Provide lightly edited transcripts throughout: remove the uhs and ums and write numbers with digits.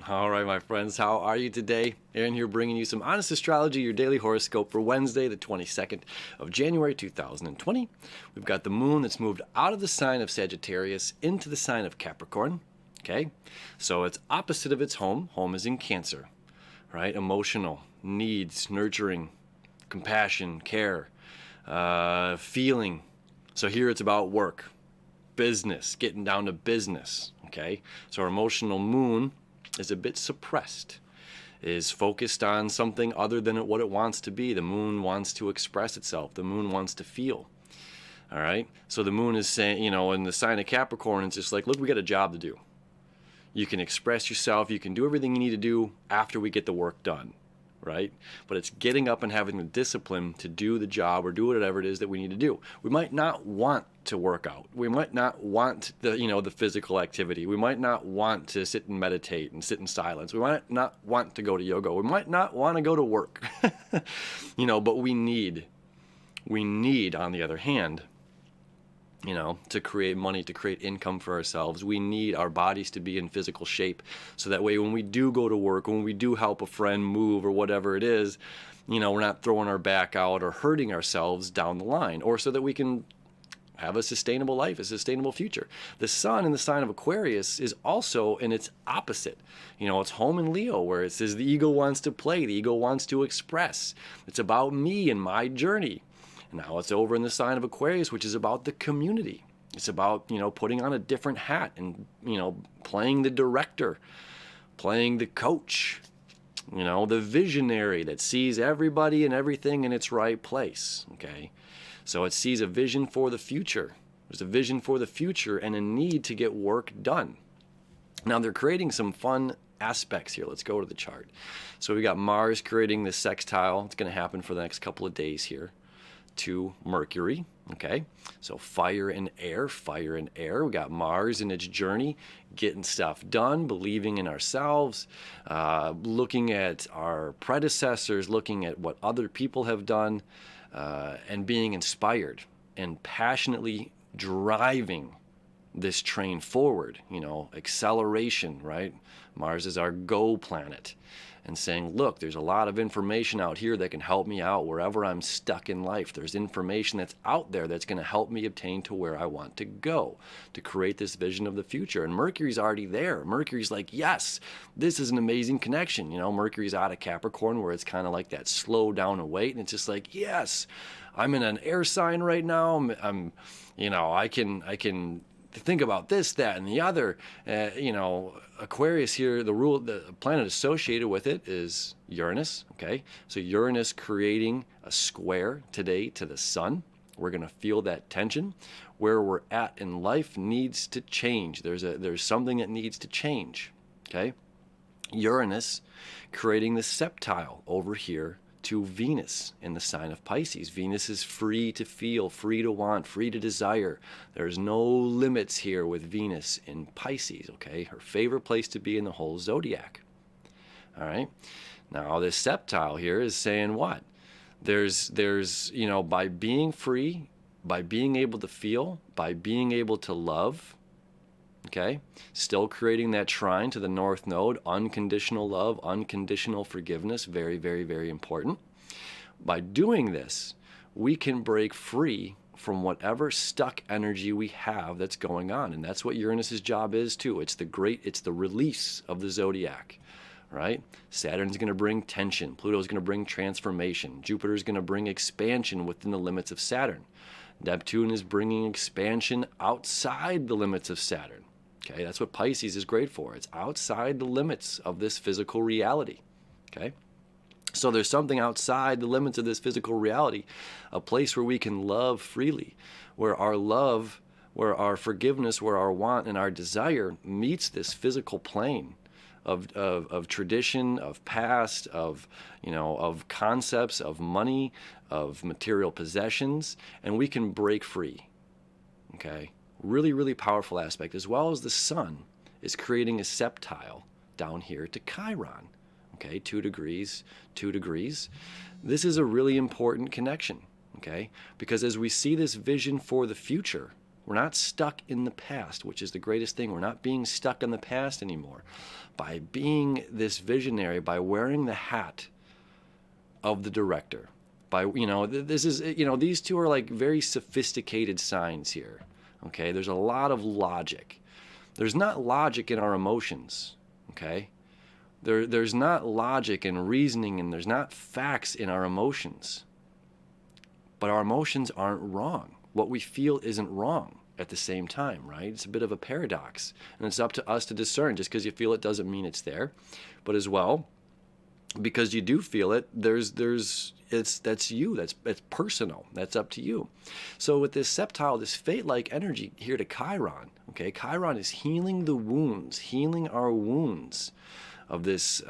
All right, my friends, how are you today? Aaron here bringing you some honest astrology, your daily horoscope for Wednesday, the 22nd of January 2020. We've got the moon that's moved out of the sign of Sagittarius into the sign of Capricorn. Okay, so it's opposite of its home. Home is in Cancer, right? Emotional, needs, nurturing, compassion, care, feeling. So here it's about work, business, getting down to business. Okay, so our emotional moon is a bit suppressed, is focused on something other than what it wants to be. The moon wants to express itself. The moon wants to feel. All right. So the moon is saying, in the sign of Capricorn, it's just like, look, we got a job to do. You can express yourself. You can do everything you need to do after we get the work done. Right? But it's getting up and having the discipline to do the job or do whatever it is that we need to do. We might not want to work out. We might not want the physical activity. We might not want to sit and meditate and sit in silence. We might not want to go to yoga. We might not want to go to work. But we need, on the other hand, to create money, to create income for ourselves. We need our bodies to be in physical shape. So that way, when we do go to work, when we do help a friend move or whatever it is, we're not throwing our back out or hurting ourselves down the line, or so that we can have a sustainable life, a sustainable future. The sun in the sign of Aquarius is also in its opposite. It's home in Leo, where it says the ego wants to play, the ego wants to express. It's about me and my journey. Now it's over in the sign of Aquarius, which is about the community. It's about, putting on a different hat and, playing the director, playing the coach, the visionary that sees everybody and everything in its right place. Okay. So it sees a vision for the future. There's a vision for the future and a need to get work done. Now they're creating some fun aspects here. Let's go to the chart. So we got Mars creating this sextile. It's going to happen for the next couple of days here to Mercury. Okay, so fire and air. We got Mars in its journey, getting stuff done, believing in ourselves, looking at our predecessors, looking at what other people have done, and being inspired and passionately driving this train forward. Acceleration, right? Mars is our go planet. And saying, look, there's a lot of information out here that can help me out wherever I'm stuck in life. There's information that's out there that's going to help me obtain to where I want to go, to create this vision of the future. And Mercury's already there. Mercury's like, yes, this is an amazing connection. Mercury's out of Capricorn, where it's kind of like that slow down and wait. And it's just like, yes, I'm in an air sign right now. I can think about this, that, and the other. Aquarius here, the planet associated with it is Uranus. Okay, so Uranus creating a square today to the sun. We're going to feel that tension. Where we're at in life needs to change. There's something that needs to change. Okay, Uranus creating the septile over here to Venus in the sign of Pisces. Venus is free to feel, free to want, free to desire. There's no limits here with Venus in Pisces, okay? Her favorite place to be in the whole zodiac. All right? Now, this septile here is saying what? There's by being free, by being able to feel, by being able to love, okay? Still creating that trine to the North Node, unconditional love, unconditional forgiveness, very, very, very important. By doing this, we can break free from whatever stuck energy we have that's going on. And that's what Uranus's job is too. It's the release of the zodiac, right? Saturn's going to bring tension. Pluto's going to bring transformation. Jupiter's going to bring expansion within the limits of Saturn. Neptune is bringing expansion outside the limits of Saturn. Okay, that's what Pisces is great for. It's outside the limits of this physical reality. Okay, so there's something outside the limits of this physical reality, a place where we can love freely, where our love, where our forgiveness, where our want and our desire meets this physical plane of tradition, of past, of concepts, of money, of material possessions, and we can break free. Okay. Really, really powerful aspect, as well as the sun is creating a septile down here to Chiron. Okay, 2 degrees. This is a really important connection, okay? Because as we see this vision for the future, We're not stuck in the past, which is the greatest thing. We're not being stuck in the past anymore. By being this visionary, by wearing the hat of the director, by, this is, these two are like very sophisticated signs here. Okay, there's a lot of logic. There's not logic in our emotions. Okay, there's not logic and reasoning, and there's not facts in our emotions. But our emotions aren't wrong. What we feel isn't wrong at the same time, right? It's a bit of a paradox, and it's up to us to discern. Just because you feel it doesn't mean it's there. But as well, because you do feel it, that's you. It's personal. That's up to you. So with this septile, this fate-like energy here to Chiron, okay, Chiron is healing the wounds, healing our wounds of this,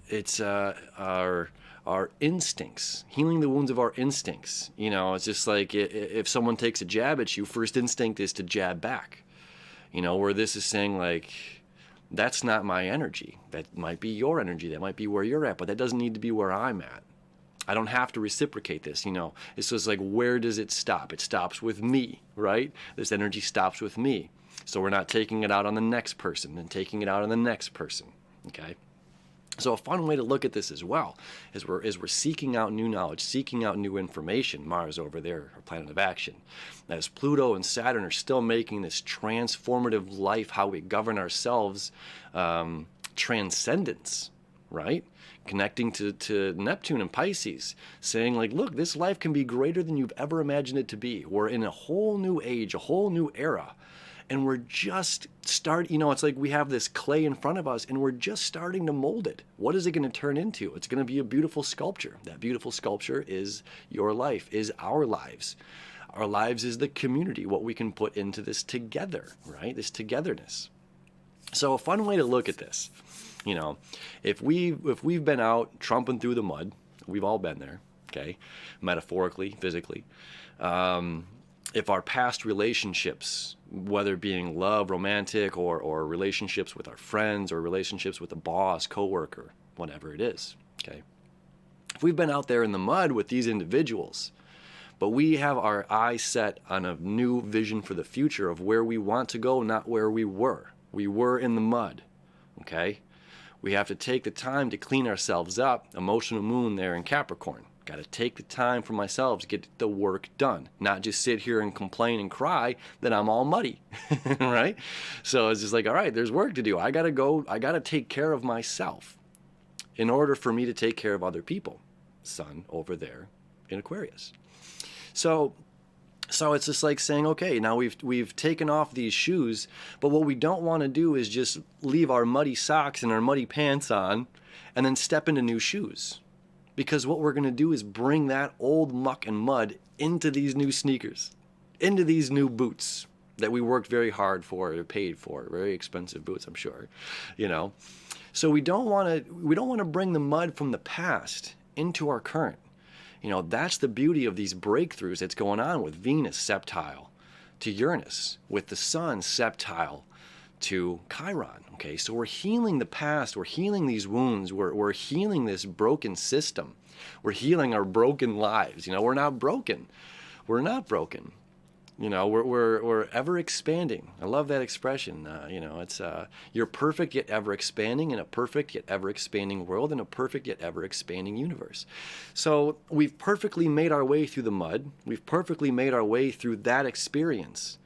it's our instincts, healing the wounds of our instincts. It's just like if someone takes a jab at you, first instinct is to jab back. Where this is saying, like, that's not my energy. That might be your energy. That might be where you're at, but that doesn't need to be where I'm at. I don't have to reciprocate this. It's just like, where does it stop? It stops with me, right? This energy stops with me. So we're not taking it out on the next person and taking it out on the next person, okay? So a fun way to look at this as well is we're seeking out new knowledge, seeking out new information. Mars over there, our planet of action. As Pluto and Saturn are still making this transformative life, how we govern ourselves, transcendence, right? Connecting to Neptune and Pisces, saying like, look, this life can be greater than you've ever imagined it to be. We're in a whole new age, a whole new era. And we're just it's like we have this clay in front of us and we're just starting to mold it. What is it going to turn into? It's going to be a beautiful sculpture. That beautiful sculpture is your life, is our lives. Our lives is the community, what we can put into this together, right? This togetherness. So a fun way to look at this, if we've been out trumping through the mud, we've all been there, okay? Metaphorically, physically. If our past relationships, whether being love, romantic, or relationships with our friends, or relationships with a boss, coworker, whatever it is, okay? If we've been out there in the mud with these individuals, but we have our eyes set on a new vision for the future of where we want to go, not where we were. We were in the mud, okay? We have to take the time to clean ourselves up. Emotional moon there in Capricorn. Got to take the time for myself to get the work done, not just sit here and complain and cry that I'm all muddy, right? So it's just like, all right, there's work to do. I got to take care of myself in order for me to take care of other people. Sun over there in Aquarius. So it's just like saying, okay, now we've taken off these shoes, but what we don't want to do is just leave our muddy socks and our muddy pants on and then step into new shoes. Because what we're going to do is bring that old muck and mud into these new sneakers, into these new boots that we worked very hard for or paid for, very expensive boots, I'm sure, So we don't want to bring the mud from the past into our current. That's the beauty of these breakthroughs that's going on with Venus septile to Uranus, with the Sun septile to Chiron. Okay, so we're healing the past, we're healing these wounds, we're healing this broken system, we're healing our broken lives. We're not broken. We're not broken. We're ever expanding. I love that expression. It's you're perfect yet ever expanding in a perfect yet ever expanding world, in a perfect yet ever expanding universe. So we've perfectly made our way through the mud. We've perfectly made our way through that experience.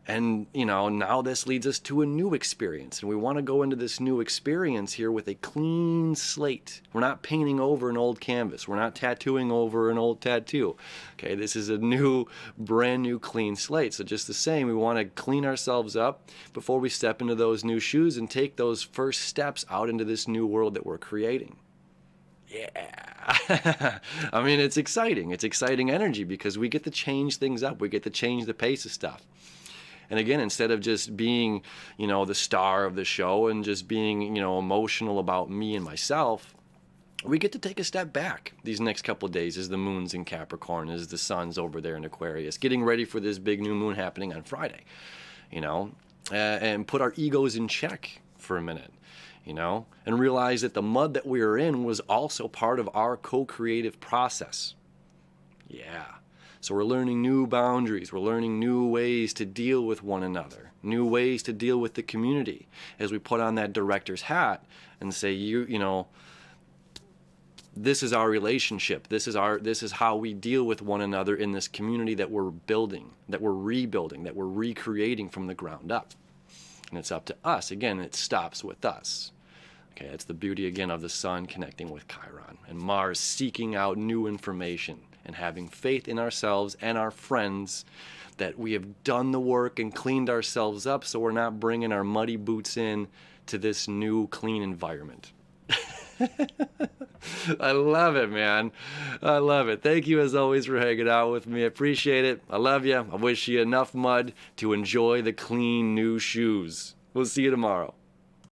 And, now this leads us to a new experience. And we want to go into this new experience here with a clean slate. We're not painting over an old canvas. We're not tattooing over an old tattoo. Okay, this is a new, brand new clean slate. So just the same, we want to clean ourselves up before we step into those new shoes and take those first steps out into this new world that we're creating. Yeah. I mean, it's exciting. It's exciting energy because we get to change things up. We get to change the pace of stuff. And again, instead of just being, the star of the show and just being, emotional about me and myself, we get to take a step back these next couple of days as the moon's in Capricorn, as the sun's over there in Aquarius, getting ready for this big new moon happening on Friday, and put our egos in check for a minute, and realize that the mud that we were in was also part of our co-creative process. Yeah. So we're learning new boundaries. We're learning new ways to deal with one another, new ways to deal with the community as we put on that director's hat and say, you know, this is our relationship. This is how we deal with one another in this community that we're building, that we're rebuilding, that we're recreating from the ground up. And it's up to us. Again, it stops with us. Okay, that's the beauty again of the sun connecting with Chiron and Mars seeking out new information and having faith in ourselves and our friends that we have done the work and cleaned ourselves up, so we're not bringing our muddy boots in to this new clean environment. I love it, man. I love it. Thank you as always for hanging out with me. I appreciate it. I love you. I wish you enough mud to enjoy the clean new shoes. We'll see you tomorrow.